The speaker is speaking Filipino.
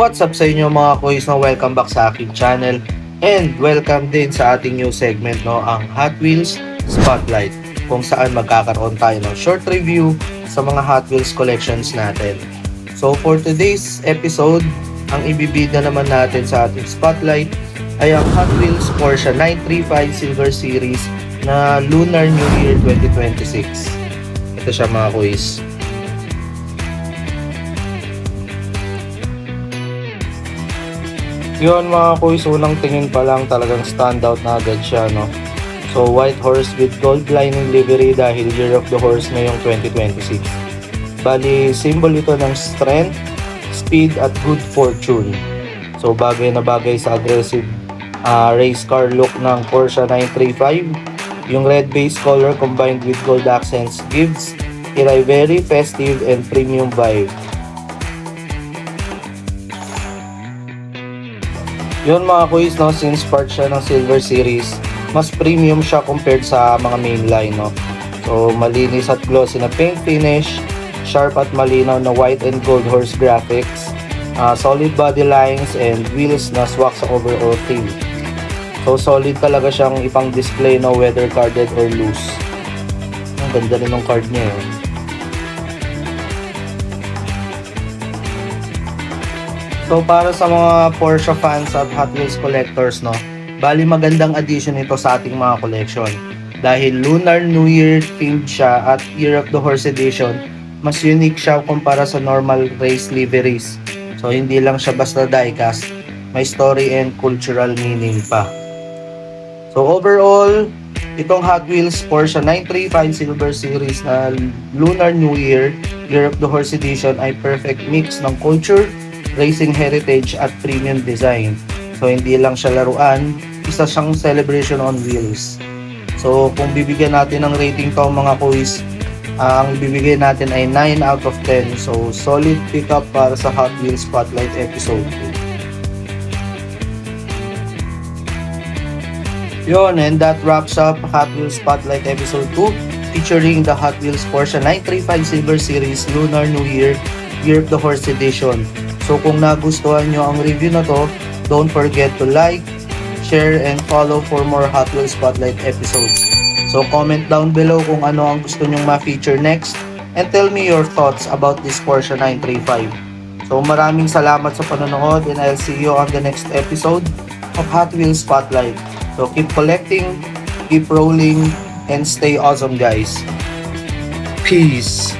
What's up sa inyo mga kuys, no? Welcome back sa aking channel and welcome din sa ating new segment, no, ang Hot Wheels Spotlight, kung saan magkakaroon tayo ng short review sa mga Hot Wheels collections natin. So for today's episode, ang ibibida naman natin sa ating spotlight ay ang Hot Wheels Porsche 935 Silver Series na Lunar New Year 2026. Ito siya mga kuys. Yun mga kuys, unang tingin pa lang talagang standout na agad siya, no? So white horse with gold lining livery dahil Year of the Horse ngayong 2026. Bali, symbol ito ng strength, speed at good fortune. So bagay na bagay sa aggressive race car look ng Porsche 935. Yung red base color combined with gold accents gives it a very festive and premium vibe. Yun mga kuys, no, since part siya ng Silver Series, mas premium siya compared sa mga mainline, no. So malinis at glossy na paint finish, sharp at malinaw na white and gold horse graphics, solid body lines and wheels na swak sa overall feel. So solid talaga siyang ipang display, no, whether carded or loose. Ang ganda rin ng card niya, eh. So para sa mga Porsche fans at Hot Wheels collectors, no, bali magandang addition ito sa ating mga collection. Dahil Lunar New Year themed siya at Year of the Horse edition, mas unique siya kumpara sa normal race liveries. So hindi lang siya basta diecast, may story and cultural meaning pa. So overall, itong Hot Wheels Porsche 935 Silver Series na Lunar New Year, Year of the Horse edition ay perfect mix ng culture, racing heritage at premium design. So hindi lang siya laruan, isa siyang celebration on wheels. So kung bibigyan natin ng rating to mga kuys, ang bibigyan natin ay 9 out of 10. So solid pick up para sa Hot Wheels Spotlight episode 2. Yun, and that wraps up Hot Wheels Spotlight episode 2 featuring the Hot Wheels Porsche 935 Silver Series Lunar New Year, Year of the Horse edition. So kung nagustuhan nyo ang review na to, don't forget to like, share, and follow for more Hot Wheels Spotlight episodes. So comment down below kung ano ang gusto nyong ma-feature next and tell me your thoughts about this Porsche 935. So maraming salamat sa panonood and I'll see you on the next episode of Hot Wheels Spotlight. So keep collecting, keep rolling, and stay awesome guys. Peace!